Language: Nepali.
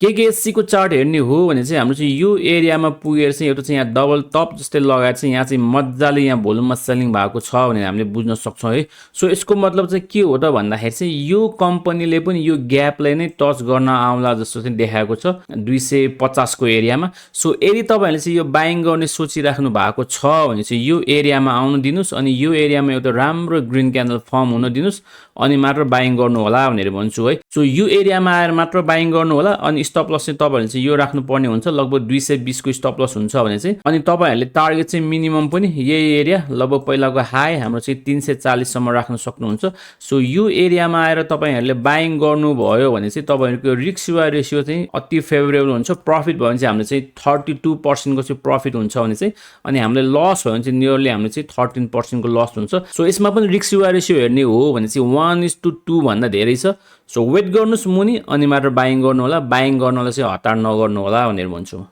केकेएससी को चार्ट हेर्ने हो भने चाहिँ हाम्रो चाहिँ यो एरियामा पुगेर चाहिँ एउटा चाहिँ यहाँ डबल टप जस्तै लगाएर चाहिँ यहाँ चाहिँ मजाले यहाँ भोल्युममा सेलिङ भएको छ भनेर हामीले बुझ्न सक्छौँ है। सो यसको मतलब चाहिँ के हो त भन्दाखेरि चाहिँ यो कम्पनीले पनि यो ग्यापलाई नै टच गर्न आउला जस्तो चाहिँ देखाएको छ 250 को एरियामा। सो यदि तपाईँहरूले चाहिँ यो बाइङ गर्ने सोचिराख्नु भएको छ भने चाहिँ यो एरियामा आउनु दिनुहोस् अनि यो एरियामा एउटा राम्रो ग्रिन क्यान्डल फर्म हुन दिनुहोस् अनि मात्र बाइङ गर्नु होला भनेर भन्छु है। सो यो एरियामा आएर मात्र बाइङ गर्नु होला अनि स्टप लस चाहिँ तपाईँहरूले चाहिँ यो राख्नुपर्ने हुन्छ, लगभग 220 को स्टप लस हुन्छ भने चाहिँ। अनि तपाईँहरूले टार्गेट चाहिँ मिनिमम पनि यही एरिया लगभग पहिलाको हाई हाम्रो चाहिँ 340 सम्म राख्न सक्नुहुन्छ। सो यो एरियामा आएर तपाईँहरूले बाइङ गर्नुभयो भने चाहिँ तपाईँहरूको रिस्क रिवार्ड रेसियो चाहिँ अति फेभरेबल हुन्छ। प्रफिट भयो भने चाहिँ हामीले चाहिँ 32% को चाहिँ प्रफिट हुन्छ भने चाहिँ, अनि हामीले लस भयो भने चाहिँ नियरली हामीले चाहिँ 13% को लस हुन्छ। सो यसमा पनि रिस्क रिवार्ड रेसियो हेर्ने हो भने चाहिँ 1:2 भन्दा धेरै छ। सो वेट गर्नुहोस् मुनि अनि मात्र बाइङ गर्नु होला, बाइङ गर्नलाई चाहिँ हतार नगर्नु होला भनेर भन्छु।